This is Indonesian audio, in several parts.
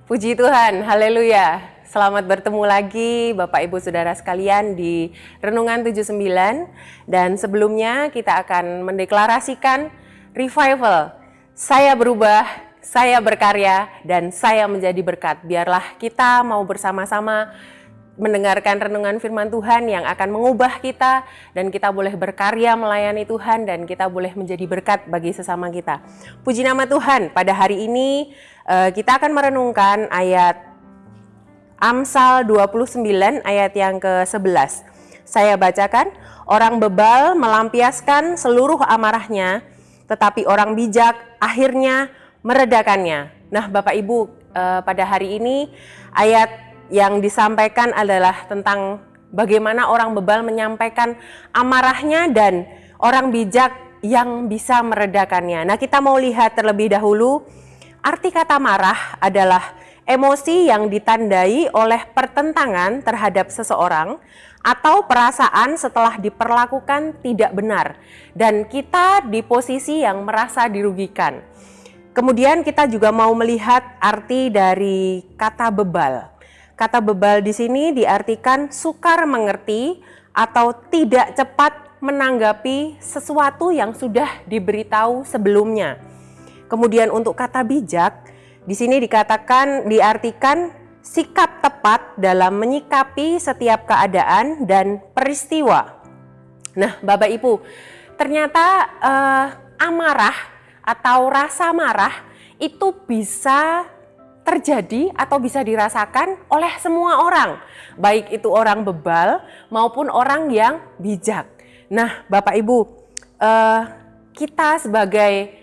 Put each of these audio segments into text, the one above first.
Puji Tuhan, haleluya. Selamat bertemu lagi Bapak Ibu Saudara sekalian di Renungan 79. Dan sebelumnya kita akan mendeklarasikan revival. Saya berubah, saya berkarya, dan saya menjadi berkat. Biarlah kita mau bersama-sama mendengarkan renungan firman Tuhan yang akan mengubah kita, dan kita boleh berkarya melayani Tuhan, dan kita boleh menjadi berkat bagi sesama kita. Puji nama Tuhan, pada hari ini kita akan merenungkan ayat Amsal 29 ayat yang ke-11. Saya bacakan, orang bebal melampiaskan seluruh amarahnya, tetapi orang bijak akhirnya meredakannya. Nah, Bapak Ibu, pada hari ini ayat yang disampaikan adalah tentang bagaimana orang bebal menyampaikan amarahnya dan orang bijak yang bisa meredakannya. Nah, kita mau lihat terlebih dahulu, arti kata marah adalah emosi yang ditandai oleh pertentangan terhadap seseorang atau perasaan setelah diperlakukan tidak benar dan kita di posisi yang merasa dirugikan. Kemudian kita juga mau melihat arti dari kata bebal. Kata bebal di sini diartikan sukar mengerti atau tidak cepat menanggapi sesuatu yang sudah diberitahu sebelumnya. Kemudian untuk kata bijak, di sini diartikan sikap tepat dalam menyikapi setiap keadaan dan peristiwa. Nah, Bapak Ibu, ternyata amarah atau rasa marah itu bisa terjadi atau bisa dirasakan oleh semua orang, baik itu orang bebal maupun orang yang bijak. Nah, Bapak Ibu, kita sebagai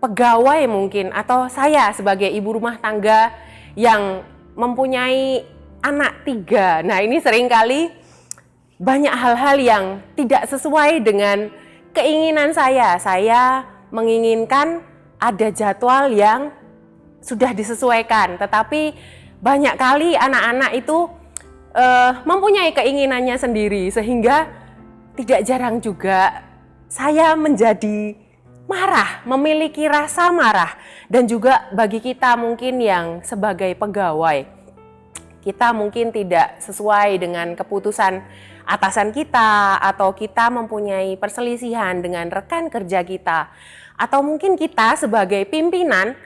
pegawai mungkin, atau saya sebagai ibu rumah tangga yang mempunyai anak 3. Nah, ini seringkali banyak hal-hal yang tidak sesuai dengan keinginan saya. Saya menginginkan ada jadwal yang sudah disesuaikan, tetapi banyak kali anak-anak itu mempunyai keinginannya sendiri, sehingga tidak jarang juga saya menjadi marah, memiliki rasa marah. Dan juga bagi kita mungkin yang sebagai pegawai, kita mungkin tidak sesuai dengan keputusan atasan kita, atau kita mempunyai perselisihan dengan rekan kerja kita, atau mungkin kita sebagai pimpinan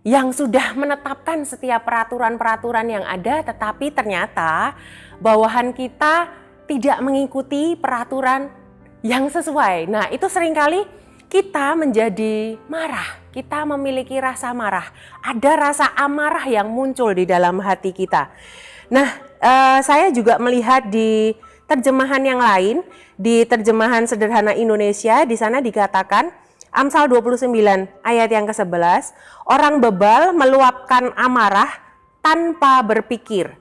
yang sudah menetapkan setiap peraturan-peraturan yang ada, tetapi ternyata bawahan kita tidak mengikuti peraturan yang sesuai. Nah, itu seringkali kita menjadi marah, kita memiliki rasa marah, ada rasa amarah yang muncul di dalam hati kita. Nah, saya juga melihat di terjemahan yang lain, di terjemahan sederhana Indonesia, di sana dikatakan, Amsal 29 ayat yang ke-11, orang bebal meluapkan amarah tanpa berpikir,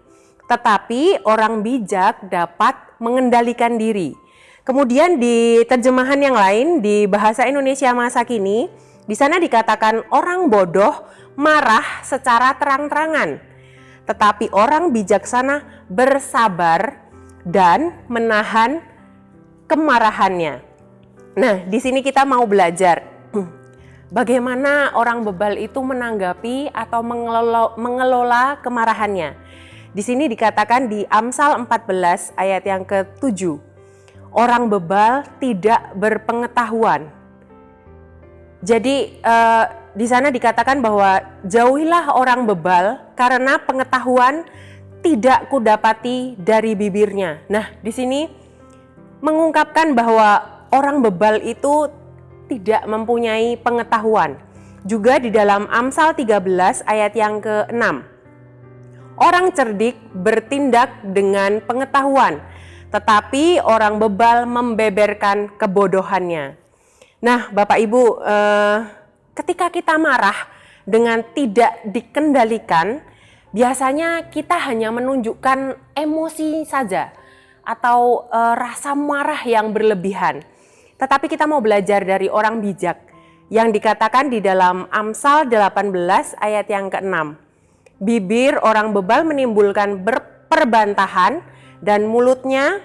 tetapi orang bijak dapat mengendalikan diri. Kemudian di terjemahan yang lain, di bahasa Indonesia masa kini, di sana dikatakan orang bodoh marah secara terang-terangan, tetapi orang bijaksana bersabar dan menahan kemarahannya. Nah, di sini kita mau belajar bagaimana orang bebal itu menanggapi atau mengelola kemarahannya. Di sini dikatakan di Amsal 14 ayat yang ke-7, orang bebal tidak berpengetahuan. Jadi di sana dikatakan bahwa jauhilah orang bebal karena pengetahuan tidak kudapati dari bibirnya. Nah, di sini mengungkapkan bahwa orang bebal itu tidak mempunyai pengetahuan. Juga di dalam Amsal 13 ayat yang ke-6. Orang cerdik bertindak dengan pengetahuan, tetapi orang bebal membeberkan kebodohannya. Nah, Bapak Ibu, ketika kita marah dengan tidak dikendalikan, biasanya kita hanya menunjukkan emosi saja atau rasa marah yang berlebihan. Tetapi kita mau belajar dari orang bijak yang dikatakan di dalam Amsal 18 ayat yang ke-6. Bibir orang bebal menimbulkan perbantahan dan mulutnya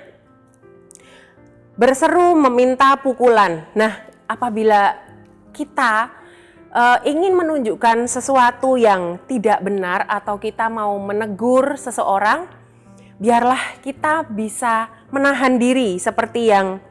berseru meminta pukulan. Nah, apabila kita ingin menunjukkan sesuatu yang tidak benar atau kita mau menegur seseorang, biarlah kita bisa menahan diri seperti yang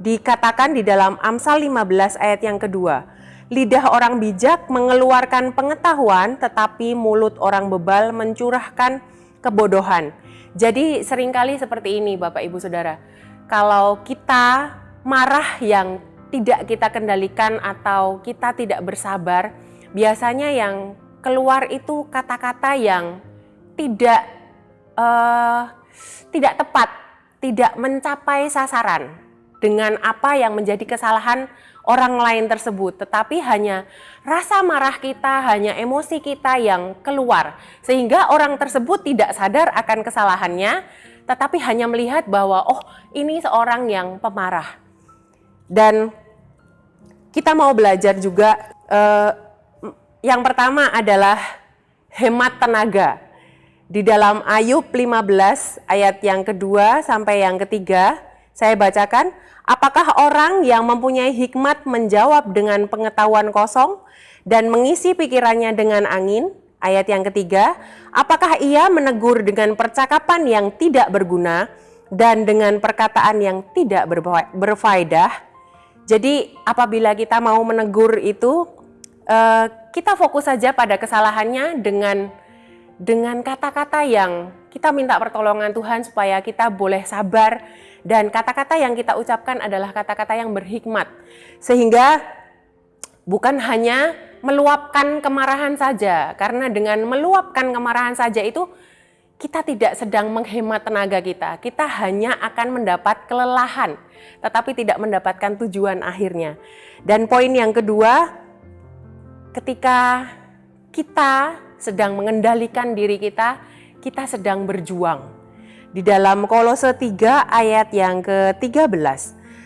dikatakan di dalam Amsal 15 ayat yang kedua. Lidah orang bijak mengeluarkan pengetahuan, tetapi mulut orang bebal mencurahkan kebodohan. Jadi seringkali seperti ini Bapak Ibu Saudara. Kalau kita marah yang tidak kita kendalikan atau kita tidak bersabar, biasanya yang keluar itu kata-kata yang tidak tepat, tidak mencapai sasaran dengan apa yang menjadi kesalahan orang lain tersebut, tetapi hanya rasa marah kita, hanya emosi kita yang keluar, sehingga orang tersebut tidak sadar akan kesalahannya, tetapi hanya melihat bahwa oh, ini seorang yang pemarah. Dan kita mau belajar juga, yang pertama adalah hemat tenaga. Di dalam Ayub 15 ayat yang kedua sampai yang ketiga, saya bacakan, apakah orang yang mempunyai hikmat menjawab dengan pengetahuan kosong dan mengisi pikirannya dengan angin? Ayat yang ketiga, apakah ia menegur dengan percakapan yang tidak berguna dan dengan perkataan yang tidak berfaedah? Jadi apabila kita mau menegur itu, kita fokus saja pada kesalahannya dengan kata-kata yang kita minta pertolongan Tuhan supaya kita boleh sabar, dan kata-kata yang kita ucapkan adalah kata-kata yang berhikmat, sehingga bukan hanya meluapkan kemarahan saja, karena dengan meluapkan kemarahan saja itu kita tidak sedang menghemat tenaga kita hanya akan mendapat kelelahan tetapi tidak mendapatkan tujuan akhirnya. Dan poin yang kedua, ketika kita sedang mengendalikan diri kita sedang berjuang. Di dalam Kolose 3 ayat yang ke-13,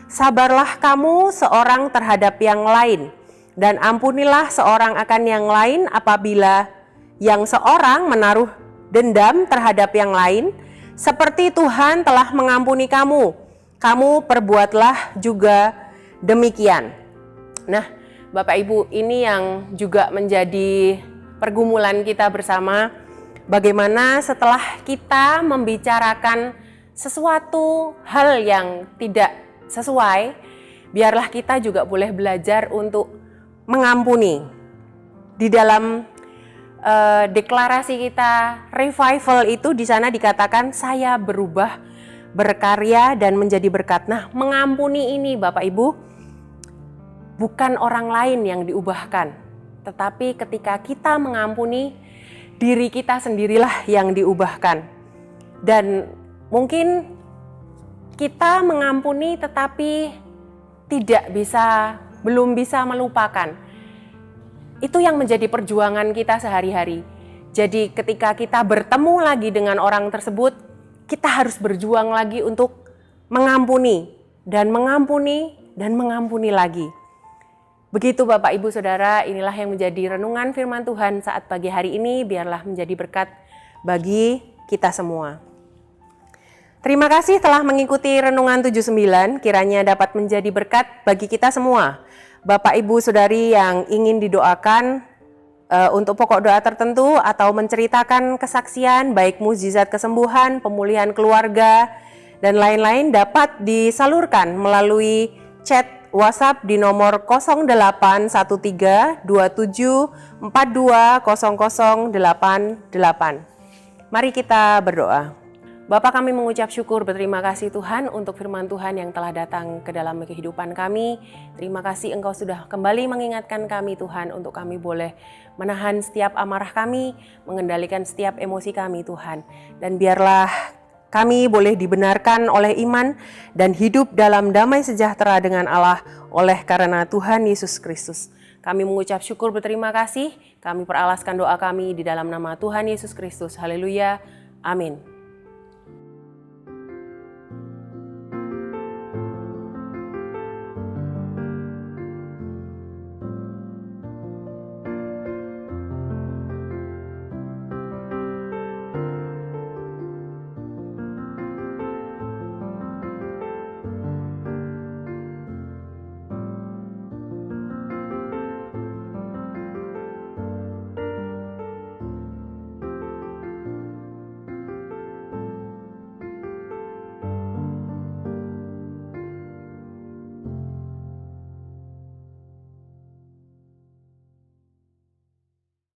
sabarlah kamu seorang terhadap yang lain, dan ampunilah seorang akan yang lain apabila yang seorang menaruh dendam terhadap yang lain, seperti Tuhan telah mengampuni kamu, kamu perbuatlah juga demikian. Nah, Bapak Ibu, ini yang juga menjadi pergumulan kita bersama, bagaimana setelah kita membicarakan sesuatu hal yang tidak sesuai, biarlah kita juga boleh belajar untuk mengampuni. Di dalam deklarasi kita revival itu di sana dikatakan saya berubah, berkarya dan menjadi berkat. Nah, mengampuni ini Bapak Ibu bukan orang lain yang diubahkan, tetapi ketika kita mengampuni, diri kita sendirilah yang diubahkan. Dan mungkin kita mengampuni tetapi belum bisa melupakan. Itu yang menjadi perjuangan kita sehari-hari. Jadi ketika kita bertemu lagi dengan orang tersebut, kita harus berjuang lagi untuk mengampuni dan mengampuni dan mengampuni lagi. Begitu Bapak Ibu Saudara, inilah yang menjadi renungan firman Tuhan saat pagi hari ini, biarlah menjadi berkat bagi kita semua. Terima kasih telah mengikuti Renungan 79, kiranya dapat menjadi berkat bagi kita semua. Bapak Ibu Saudari yang ingin didoakan untuk pokok doa tertentu atau menceritakan kesaksian, baik mukjizat kesembuhan, pemulihan keluarga, dan lain-lain dapat disalurkan melalui chat WhatsApp di nomor 081327420088. Mari kita berdoa. Bapa, kami mengucap syukur, berterima kasih Tuhan untuk firman Tuhan yang telah datang ke dalam kehidupan kami. Terima kasih Engkau sudah kembali mengingatkan kami Tuhan untuk kami boleh menahan setiap amarah kami, mengendalikan setiap emosi kami Tuhan. Dan biarlah kami boleh dibenarkan oleh iman dan hidup dalam damai sejahtera dengan Allah oleh karena Tuhan Yesus Kristus. Kami mengucap syukur, berterima kasih. Kami peralaskan doa kami di dalam nama Tuhan Yesus Kristus. Haleluya. Amin.